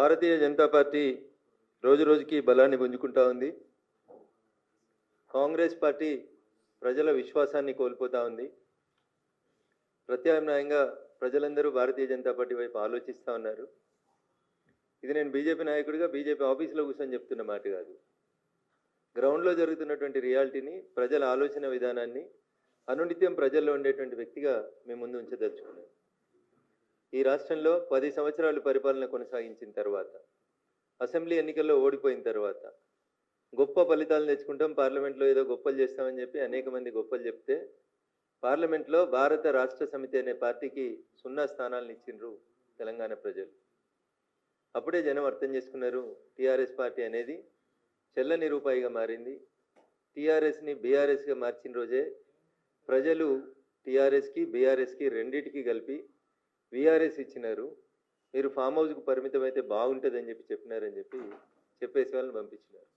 Bharatiya Janata party రోజు రోజుకి బలాన్ని పుంజుకుంటా ఉంది. కాంగ్రెస్ పార్టీ ప్రజల విశ్వాసాన్ని కోల్పోతా ఉంది. ప్రత్యామ్నాయంగా ప్రజలందరూ భారతీయ జనతా పార్టీ వైపు ఆలోచిస్తూ ఉన్నారు. ఇది నేను బీజేపీ నాయకుడిగా బీజేపీ ఆఫీసులో కూర్చొని చెప్తున్న మాట కాదు. గ్రౌండ్లో జరుగుతున్నటువంటి రియాలిటీని, ప్రజల ఆలోచన విధానాన్ని అనునిత్యం ప్రజల్లో ఉండేటువంటి వ్యక్తిగా మేము ముందు ఉంచదలుచుకున్నాం. ఈ రాష్ట్రంలో 10 సంవత్సరాలు పరిపాలన కొనసాగించిన తర్వాత, అసెంబ్లీ ఎన్నికల్లో ఓడిపోయిన తర్వాత గొప్ప ఫలితాలు తెచ్చుకుంటాం, పార్లమెంట్లో ఏదో గొప్పలు చేస్తామని చెప్పి అనేక మంది గొప్పలు చెప్తే, పార్లమెంట్లో భారత రాష్ట్ర సమితి అనే పార్టీకి 0 స్థానాలను ఇచ్చిండ్రు తెలంగాణ ప్రజలు. అప్పుడే జనం అర్థం చేసుకున్నారు, టీఆర్ఎస్ పార్టీ అనేది చెల్లని రూపాయిగా మారింది. టీఆర్ఎస్ని బీఆర్ఎస్గా మార్చిన రోజే ప్రజలు టీఆర్ఎస్కి బీఆర్ఎస్కి రెండింటికి కలిపి వీఆర్ఎస్ ఇచ్చినారు. మీరు ఫామ్ హౌస్కు పరిమితం అయితే బాగుంటుందని చెప్పి చెప్పినారని చెప్పి చెప్పేసి వాళ్ళని పంపించినారు.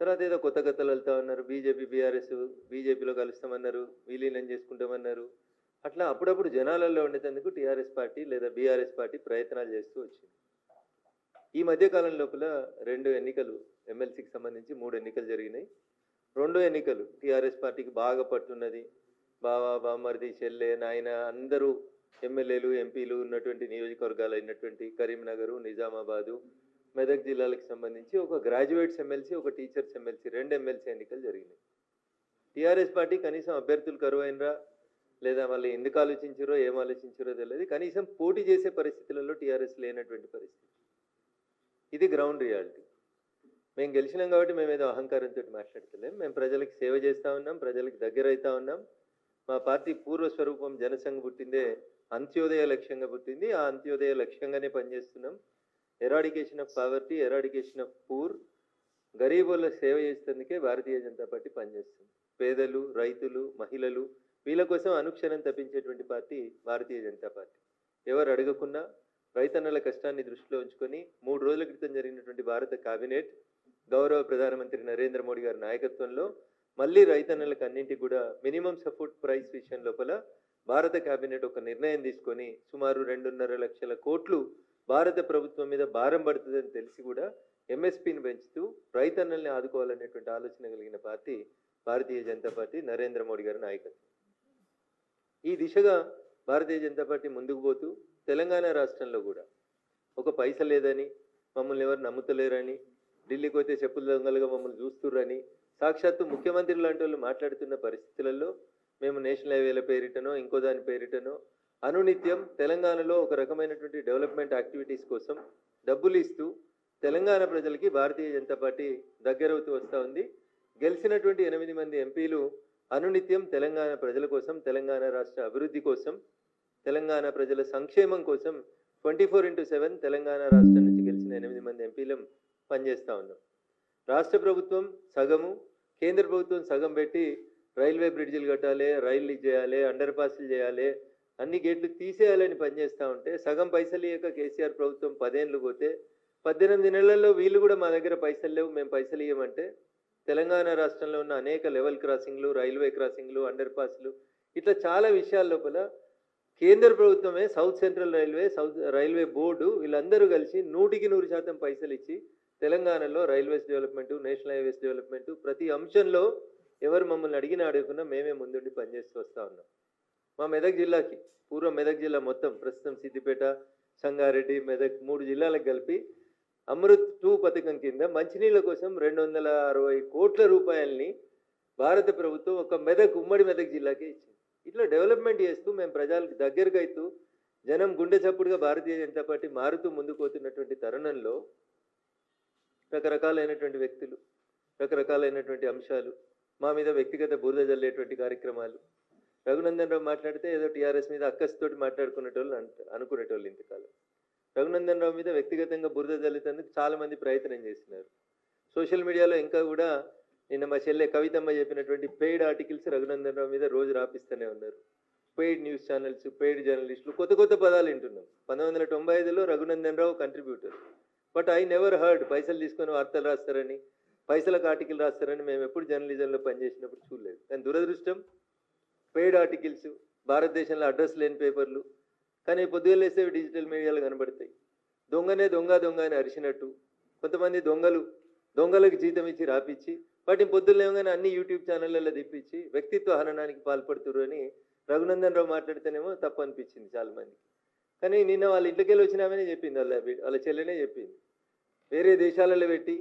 తర్వాత ఏదో కొత్త కథలు వెళ్తా ఉన్నారు. బీజేపీ బీఆర్ఎస్ బీజేపీలో కలుస్తామన్నారు, విలీనం చేసుకుంటామన్నారు. అట్లా అప్పుడప్పుడు జనాలలో ఉండేందుకు టీఆర్ఎస్ పార్టీ లేదా బీఆర్ఎస్ పార్టీ ప్రయత్నాలు చేస్తూ వచ్చింది. ఈ మధ్యకాలం లోపల 2 ఎన్నికలు, ఎమ్మెల్సీకి సంబంధించి 3 ఎన్నికలు జరిగినాయి. 2 ఎన్నికలు టీఆర్ఎస్ పార్టీకి బాగా పట్టున్నది. బావా, బామ్మర్ది, చెల్లె, నాయన అందరూ ఎమ్మెల్యేలు ఎంపీలు ఉన్నటువంటి నియోజకవర్గాలు అయినటువంటి కరీంనగర్, నిజామాబాదు, మెదక్ జిల్లాలకు సంబంధించి ఒక గ్రాడ్యుయేట్స్ ఎమ్మెల్సీ, ఒక టీచర్స్ ఎమ్మెల్సీ, 2 ఎమ్మెల్సీ ఎన్నికలు జరిగినాయి. టీఆర్ఎస్ పార్టీ కనీసం అభ్యర్థులు కరువైనరా లేదా వాళ్ళు ఎందుకు ఆలోచించారో ఏం ఆలోచించారో తెలియదు. కనీసం పోటీ చేసే పరిస్థితులలో టీఆర్ఎస్ లేనటువంటి పరిస్థితి. ఇది గ్రౌండ్ రియాలిటీ. మేము గెలిచినాం కాబట్టి మేము ఏదో అహంకారంతో మాట్లాడతలేం. మేము ప్రజలకు సేవ చేస్తూ ఉన్నాం, ప్రజలకు దగ్గర అవుతా ఉన్నాం. మా పార్టీ పూర్వస్వరూపం జనసంఘ పుట్టిందే అంత్యోదయ లక్ష్యంగా పుట్టింది. ఆ అంత్యోదయ లక్ష్యంగానే పనిచేస్తున్నాం. Eradication of poverty, eradication of poor, గరీబుల సేవ చేసేందుకే భారతీయ జనతా పార్టీ పనిచేస్తుంది. పేదలు, రైతులు, మహిళలు వీళ్ళ కోసం అనుక్షణం తప్పించేటువంటి పార్టీ భారతీయ జనతా పార్టీ. ఎవరు అడగకున్నా రైతన్నల కష్టాన్ని దృష్టిలో ఉంచుకొని 3 రోజుల క్రితం జరిగినటువంటి భారత కేబినెట్ గౌరవ ప్రధానమంత్రి నరేంద్ర మోడీ గారి నాయకత్వంలో మళ్ళీ రైతన్నలకు అన్నింటికి కూడా మినిమం సపోర్ట్ ప్రైస్ విషయం లోపల భారత కేబినెట్ ఒక నిర్ణయం తీసుకొని సుమారు 2.5 లక్షల కోట్లు భారత ప్రభుత్వం మీద భారం పడుతుందని తెలిసి కూడా ఎంఎస్పీని పెంచుతూ రైతన్నల్ని ఆదుకోవాలనేటువంటి ఆలోచన కలిగిన పార్టీ భారతీయ జనతా పార్టీ, నరేంద్ర మోడీ గారి నాయకత్వం. ఈ దిశగా భారతీయ జనతా పార్టీ ముందుకు పోతూ తెలంగాణ రాష్ట్రంలో కూడా ఒక పైస లేదని, మమ్మల్ని ఎవరు నమ్ముతలేరని, ఢిల్లీకి పోతే చెప్పుల దొంగలుగా మమ్మల్ని చూస్తుర్రని సాక్షాత్తు ముఖ్యమంత్రి లాంటి వాళ్ళు మాట్లాడుతున్న పరిస్థితులలో మేము నేషనల్ హైవేల పేరిటనో ఇంకో దాని పేరిటనో అనునిత్యం తెలంగాణలో ఒక రకమైనటువంటి డెవలప్మెంట్ యాక్టివిటీస్ కోసం డబ్బులు ఇస్తూ తెలంగాణ ప్రజలకి భారతీయ జనతా పార్టీ దగ్గరవుతూ వస్తూ ఉంది. గెలిచినటువంటి 8 మంది ఎంపీలు అనునిత్యం తెలంగాణ ప్రజల కోసం, తెలంగాణ రాష్ట్ర అభివృద్ధి కోసం, తెలంగాణ ప్రజల సంక్షేమం కోసం 24/7 తెలంగాణ రాష్ట్రం నుంచి గెలిచిన 8 మంది ఎంపీలం పనిచేస్తూ ఉన్నాం. రాష్ట్ర ప్రభుత్వం సగము, కేంద్ర ప్రభుత్వం సగం పెట్టి రైల్వే బ్రిడ్జిలు కట్టాలి, రైళ్ళు చేయాలి, అండర్ పాస్లు చేయాలి, అన్ని గేట్లు తీసేయాలని పనిచేస్తూ ఉంటే సగం పైసలు ఇవ్వక కేసీఆర్ ప్రభుత్వం 10 ఏళ్ళు పోతే 18 నెలల్లో వీళ్ళు కూడా మా దగ్గర పైసలు లేవు, మేము పైసలు ఇవ్వమంటే తెలంగాణ రాష్ట్రంలో ఉన్న అనేక లెవెల్ క్రాసింగ్లు, రైల్వే క్రాసింగ్లు, అండర్ పాస్లు ఇట్లా చాలా విషయాల లోపల కేంద్ర ప్రభుత్వమే, south central railway, railway board వీళ్ళందరూ కలిసి 100% పైసలు ఇచ్చి తెలంగాణలో railways development, national highways development ప్రతి అంశంలో ఎవరు మమ్మల్ని అడగకున్నా మేమే ముందుండి పనిచేస్తూ వస్తూ ఉన్నాం. మా మెదక్ జిల్లాకి, పూర్వం మెదక్ జిల్లా మొత్తం, ప్రస్తుతం సిద్దిపేట, సంగారెడ్డి, మెదక్ 3 జిల్లాలకు కలిపి అమృత్ 2 పథకం కింద మంచినీళ్ళ కోసం 260 కోట్ల రూపాయలని భారత ప్రభుత్వం ఒక ఉమ్మడి మెదక్ జిల్లాకే ఇచ్చింది. ఇట్లా డెవలప్మెంట్ చేస్తూ మేము ప్రజలకు దగ్గరకు అవుతూ జనం గుండె చప్పుడుగా భారతీయ జనతా పార్టీ మారుతూ ముందుకు పోతున్నటువంటి తరుణంలో రకరకాలైనటువంటి వ్యక్తులు, రకరకాలైనటువంటి అంశాలు, మా మీద వ్యక్తిగత బురద జల్లేటువంటి కార్యక్రమాలు. రఘునందన్ రావు మాట్లాడితే ఏదో టీఆర్ఎస్ మీద అక్కస్తోటి మాట్లాడుకునేటోళ్ళు అనుకునేటోళ్ళు. ఇంతకాలం రఘునందన్ రావు మీద వ్యక్తిగతంగా బురద జల్లేందుకు చాలామంది ప్రయత్నం చేస్తున్నారు. సోషల్ మీడియాలో ఇంకా కూడా నిన్న మా చెల్లె కవితమ్మ చెప్పినటువంటి పెయిడ్ ఆర్టికల్స్ రఘునందన్ రావు మీద రోజు రాపిస్తూనే ఉన్నారు. పెయిడ్ న్యూస్ ఛానల్స్, పెయిడ్ జర్నలిస్టులు, కొత్త పదాలు వింటున్నాం. 1995లో Raghunandan Rao contributor, but I never heard పైసలు తీసుకొని వార్తలు రాస్తారని, పైసలకు ఆర్టికల్ రాస్తారని మేము ఎప్పుడు జర్నలిజంలో పనిచేసినప్పుడు చూడలేదు. కానీ దురదృష్టం పెయిడ్ ఆర్టికల్స్, భారతదేశంలో అడ్రస్ లేని పేపర్లు, కానీ పొద్దుగలేస్తే డిజిటల్ మీడియాలో కనబడతాయి. దొంగనే దొంగ దొంగ అని అరిచినట్టు, కొంతమంది దొంగలకు జీతం ఇచ్చి రాపిచ్చి వాటిని పొద్దున్నేమగానే అన్ని యూట్యూబ్ ఛానళ్ళల్లో తిప్పించి వ్యక్తిత్వ హననానికి పాల్పడుతురు అని రఘునందన్ రావు మాట్లాడితేనేమో తప్పు అనిపించింది చాలా మందికి. కానీ నిన్న వాళ్ళ ఇంట్లోకెళ్ళి వచ్చినామని చెప్పింది, వాళ్ళ చెల్లెనే చెప్పింది. వేరే దేశాలలో పెట్టి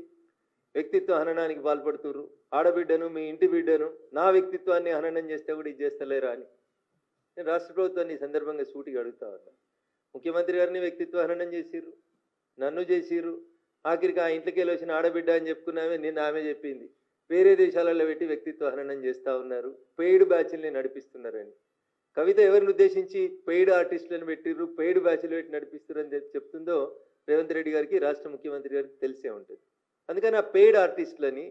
వ్యక్తిత్వ హననానికి పాల్పడుతురు, ఆడబిడ్డను మీ ఇంటి బిడ్డను నా వ్యక్తిత్వాన్ని హననం చేస్తే కూడా ఇది చేస్తలేరా అని నేను రాష్ట్ర ప్రభుత్వాన్ని ఈ సందర్భంగా సూటిగా అడుగుతా ఉన్నా. ముఖ్యమంత్రి గారిని వ్యక్తిత్వ హననం చేసిర్రు, నన్ను చేసిర్రు, ఆఖరికి ఆ ఇంట్లోకెళ్ళి వచ్చిన ఆడబిడ్డ అని చెప్పుకున్నామే, నిన్న ఆమె చెప్పింది వేరే దేశాలలో పెట్టి వ్యక్తిత్వ హననం చేస్తూ ఉన్నారు, పెయిడ్ బ్యాచ్ల్ని నడిపిస్తున్నారని. కవిత ఎవరిని ఉద్దేశించి పెయిడ్ ఆర్టిస్టులను పెట్టిర్రు, పెయిడ్ బ్యాచ్లు పెట్టి నడిపిస్తున్నారని చెప్తుందో రేవంత్ రెడ్డి గారికి, రాష్ట్ర ముఖ్యమంత్రి గారికి తెలిసే ఉంటుంది. అందుకని ఆ పెయిడ్ ఆర్టిస్టులని,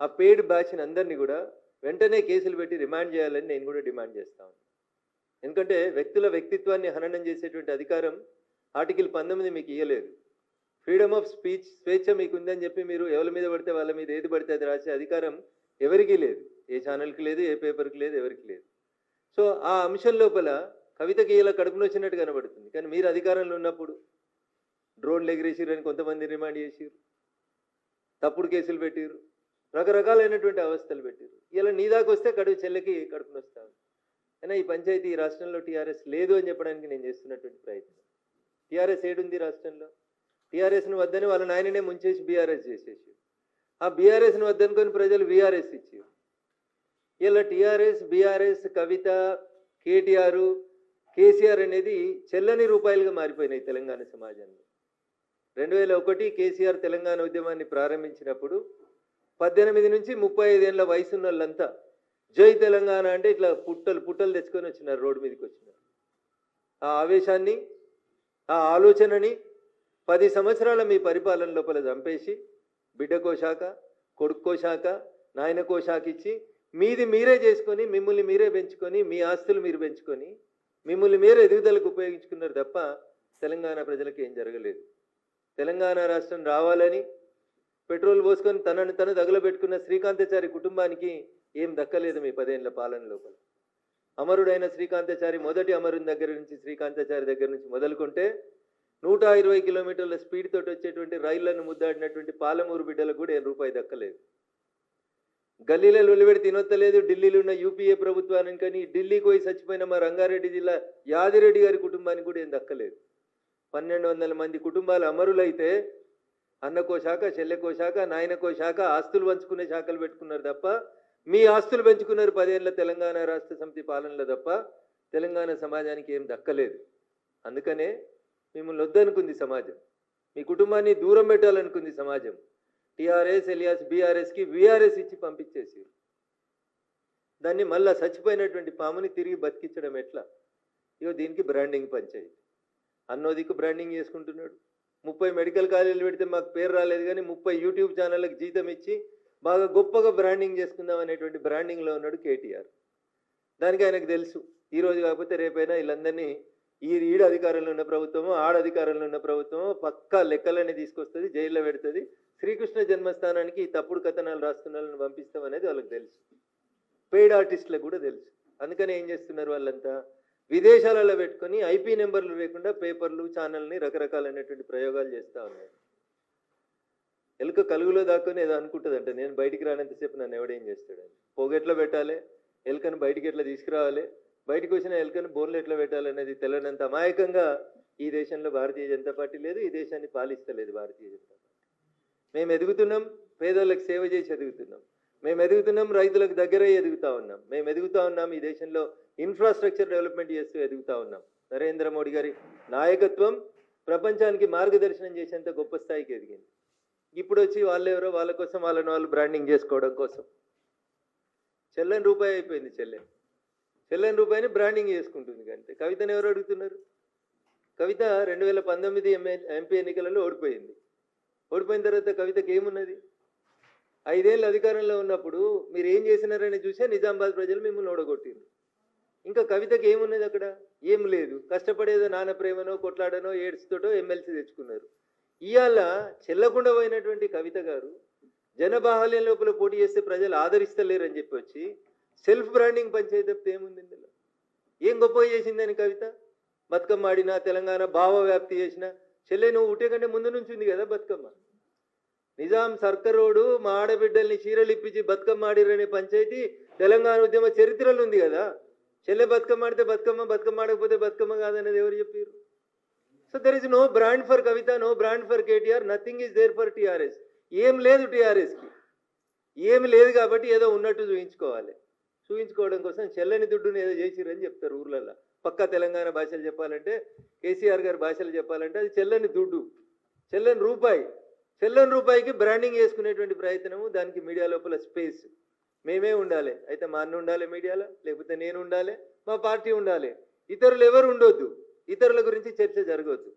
ఆ పెయిడ్ బ్యాచ్ని అందరినీ కూడా వెంటనే కేసులు పెట్టి రిమాండ్ చేయాలని నేను కూడా డిమాండ్ చేస్తాను. ఎందుకంటే వ్యక్తుల వ్యక్తిత్వాన్ని హననం చేసేటువంటి అధికారం ఆర్టికల్ 19 మీకు ఇవ్వలేదు. ఫ్రీడమ్ ఆఫ్ స్పీచ్, స్వేచ్ఛ మీకు ఉందని చెప్పి మీరు ఎవరి మీద పడితే వాళ్ళ మీద ఏది పడితే అది రాసే అధికారం ఎవరికీ లేదు, ఏ ఛానల్కి లేదు, ఏ పేపర్కి లేదు, ఎవరికి లేదు. సో ఆ అంశం లోపల కవితకి ఇలా కడుపులో వచ్చినట్టు కనబడుతుంది. కానీ మీరు అధికారంలో ఉన్నప్పుడు డ్రోన్లు ఎగిరేసిరని కొంతమంది రిమాండ్ చేసిరు, తప్పుడు కేసులు పెట్టిరు, రకరకాలైనటువంటి అవస్థలు పెట్టిరు. ఇలా నీ దాకా వస్తే చెల్లెకి కడుపున వస్తాను. అయినా ఈ పంచాయతీ ఈ రాష్ట్రంలో టీఆర్ఎస్ లేదు అని చెప్పడానికి నేను చేస్తున్నటువంటి ప్రయత్నం. టీఆర్ఎస్ ఏడుంది రాష్ట్రంలో? టీఆర్ఎస్ను వద్దని వాళ్ళ నాయననే ముంచేసి బీఆర్ఎస్ చేసేసి, ఆ బీఆర్ఎస్ను వద్దనుకొని ప్రజలు వీఆర్ఎస్ ఇచ్చారు. ఇలా టీఆర్ఎస్, బీఆర్ఎస్, కవిత, కేటీఆర్, కేసీఆర్ అనేది చెల్లని రూపాయలుగా మారిపోయినాయి తెలంగాణ సమాజంలో. 2001 కేసీఆర్ తెలంగాణ ఉద్యమాన్ని ప్రారంభించినప్పుడు 18 నుంచి 35 ఏళ్ళ వయసున్న వాళ్ళంతా జై తెలంగాణ అంటే ఇట్లా పుట్టలు తెచ్చుకొని వచ్చినారు, రోడ్డు మీదకి వచ్చినారు. ఆ ఆవేశాన్ని, ఆ ఆలోచనని 10 సంవత్సరాల మీ పరిపాలన లోపల చంపేసి బిడ్డకో శాఖ, కొడుక్కో శాఖ, నాయనకో శాఖ ఇచ్చి మీది మీరే చేసుకొని, మిమ్మల్ని మీరే పెంచుకొని, మీ ఆస్తులు మీరు పెంచుకొని, మిమ్మల్ని మీరే ఎదుగుదలకు ఉపయోగించుకున్నారు తప్ప తెలంగాణ ప్రజలకు ఏం జరగలేదు. తెలంగాణ రాష్ట్రం రావాలని పెట్రోల్ పోసుకొని తనను తను తగులబెట్టుకున్న శ్రీకాంతాచారి కుటుంబానికి ఏం దక్కలేదు మీ 10 ఏళ్ల పాలన లోపల. అమరుడైన శ్రీకాంతాచారి, మొదటి అమరుని దగ్గర నుంచి, శ్రీకాంతాచారి దగ్గర నుంచి మొదలుకుంటే 120 కిలోమీటర్ల స్పీడ్ తోటి వచ్చేటువంటి రైళ్లను ముద్దాడినటువంటి పాలమూరు బిడ్డలకు కూడా ఏం రూపాయి దక్కలేదు. గల్లీలలో ఉల్లిపెడి తినొత్తలేదు. ఢిల్లీలో ఉన్న యూపీఏ ప్రభుత్వానికి కానీ, ఢిల్లీకి పోయి చచ్చిపోయిన మా రంగారెడ్డి జిల్లా యాదిరెడ్డి గారి కుటుంబానికి కూడా ఏం దక్కలేదు. 1200 మంది కుటుంబాలు అమరులైతే అన్నకో శాఖ, చెల్లెకో శాఖ, నాయనకో శాఖ, ఆస్తులు పంచుకునే శాఖలు పెట్టుకున్నారు తప్ప, మీ ఆస్తులు పెంచుకున్నారు 10 ఏళ్ల తెలంగాణ రాష్ట్ర సమితి పాలనలో తప్ప తెలంగాణ సమాజానికి ఏం దక్కలేదు. అందుకనే మిమ్మల్ని వద్దనుకుంది సమాజం, మీ కుటుంబాన్ని దూరం పెట్టాలనుకుంది సమాజం. టీఆర్ఎస్ ఎలియాస్ బీఆర్ఎస్కి వీఆర్ఎస్ ఇచ్చి పంపించేసారు. దాన్ని మళ్ళా చచ్చిపోయినటువంటి పాముని తిరిగి బతికించడం ఎట్లా? ఇగో దీనికి బ్రాండింగ్ పంచాయతీ. అన్నోదికు బ్రాండింగ్ చేసుకుంటున్నాడు. 30 మెడికల్ కాలేజీలు పెడితే మాకు పేరు రాలేదు కానీ 30 యూట్యూబ్ ఛానళ్ళకి జీతం ఇచ్చి బాగా గొప్పగా బ్రాండింగ్ చేసుకుందాం అనేటువంటి బ్రాండింగ్లో ఉన్నాడు కేటీఆర్. దానికి ఆయనకు తెలుసు, ఈరోజు కాకపోతే రేపైనా వీళ్ళందరినీ ఈడ అధికారంలో ఉన్న ప్రభుత్వమో, ఆడ అధికారంలో ఉన్న ప్రభుత్వమో పక్కా లెక్కలన్నీ తీసుకొస్తుంది, జైల్లో పెడుతుంది. శ్రీకృష్ణ జన్మస్థానానికి ఈ తప్పుడు కథనాలు రాస్తున్న వాళ్ళని పంపిస్తాం అనేది వాళ్ళకి తెలుసు. పెయిడ్ ఆర్టిస్టులకు కూడా తెలుసు. అందుకని ఏం చేస్తున్నారు వాళ్ళంతా? విదేశాలలో పెట్టుకొని ఐపీ నెంబర్లు లేకుండా పేపర్లు, ఛానల్ని రకరకాలైనటువంటి ప్రయోగాలు చేస్తూ ఉన్నారు. ఎలుక కలుగులో దాక్కొని ఏదో అనుకుంటుందంట, నేను బయటికి రానంతసేపు నన్ను ఎవడేం చేస్తాడని. పొగెట్లా పెట్టాలి, ఎలుకను బయటికి ఎట్లా తీసుకురావాలి, బయటకు వచ్చిన ఎలుకను బోన్లు ఎట్లా పెట్టాలనేది తెలియనంత అమాయకంగా ఈ దేశంలో భారతీయ జనతా పార్టీ లేదు, ఈ దేశాన్ని పాలిస్తలేదు భారతీయ జనతా పార్టీ. మేము ఎదుగుతున్నాం, పేదోళ్ళకి సేవ చేసి ఎదుగుతున్నాం. మేము ఎదుగుతున్నాం, రైతులకు దగ్గర ఎదుగుతూ ఉన్నాం. మేము ఎదుగుతూ ఉన్నాం, ఈ దేశంలో ఇన్ఫ్రాస్ట్రక్చర్ డెవలప్మెంట్ చేస్తూ ఎదుగుతూ ఉన్నాం. నరేంద్ర మోడీ గారి నాయకత్వం ప్రపంచానికి మార్గదర్శనం చేసేంత గొప్ప స్థాయికి ఎదిగింది. ఇప్పుడు వచ్చి వాళ్ళెవరో వాళ్ళ కోసం వాళ్ళని వాళ్ళు బ్రాండింగ్ చేసుకోవడం కోసం చెల్లని రూపాయి అయిపోయింది. చెల్లని రూపాయిని బ్రాండింగ్ చేసుకుంటుంది. కంటే కవితను ఎవరు అడుగుతున్నారు? కవిత 2019 ఎంపీ ఎన్నికలలో ఓడిపోయింది. ఓడిపోయిన తర్వాత కవితకి ఏమున్నది? 5 ఏళ్ళు అధికారంలో ఉన్నప్పుడు మీరు ఏం చేసినారని చూసే నిజామాబాద్ ప్రజలు మిమ్మల్ని ఓడగొట్టింది. ఇంకా కవితకి ఏమున్నది అక్కడ? ఏం లేదు. కష్టపడేదో నాన్న ప్రేమనో, కొట్లాడనో, ఏడ్స్తోటో ఎమ్మెల్సీ తెచ్చుకున్నారు. ఇవాళ చెల్లకుండా పోయినటువంటి కవిత గారు జనబాహల్యం లోపల పోటీ చేస్తే ప్రజలు ఆదరిస్తలేరని చెప్పి వచ్చి సెల్ఫ్ బ్రాండింగ్ పంచాయతీ తప్పితే ఏముంది ఇందులో? ఏం గొప్పగా చేసిందని కవిత? బతుకమ్మ ఆడినా, తెలంగాణ భావ వ్యాప్తి చేసిన, చెల్లె నువ్వు ఉట్టే కంటే ముందు నుంచి ఉంది కదా బతుకమ్మ. నిజాం సర్కరోడు మా ఆడబిడ్డల్ని చీరలు ఇప్పించి బతుకమ్మ ఆడిరనే పంచాయతీ తెలంగాణ ఉద్యమ చరిత్రలో ఉంది కదా. చెల్లె బతుకమ్మ ఆడితే బతుకమ్మ, బతుకమ్మ ఆడకపోతే బతుకమ్మ కాదనేది ఎవరు చెప్పారు? So there is no brand for Kavitha, no brand for KTR, nothing is there for TRS. ఏం లేదు టీఆర్ఎస్కి, ఏమి లేదు కాబట్టి ఏదో ఉన్నట్టు చూయించుకోవాలి. చూయించుకోవడం కోసం చెల్లని దుడ్డుని ఏదో చేసిరని చెప్తారు ఊర్లలో. పక్కా తెలంగాణ భాషలు చెప్పాలంటే, కేసీఆర్ గారి భాషలు చెప్పాలంటే అది చెల్లని దుడ్డు, చెల్లని రూపాయి. చెల్లని రూపాయికి బ్రాండింగ్ చేసుకునేటువంటి ప్రయత్నము, దానికి మీడియా లోపల స్పేస్ మేమే ఉండాలి. అయితే మా అన్న ఉండాలి మీడియాలో, లేకపోతే నేను ఉండాలి, మా పార్టీ ఉండాలి. ఇతరులు ఎవరు ఉండొద్దు, ఇతరుల గురించి చర్చ జరగొద్దు.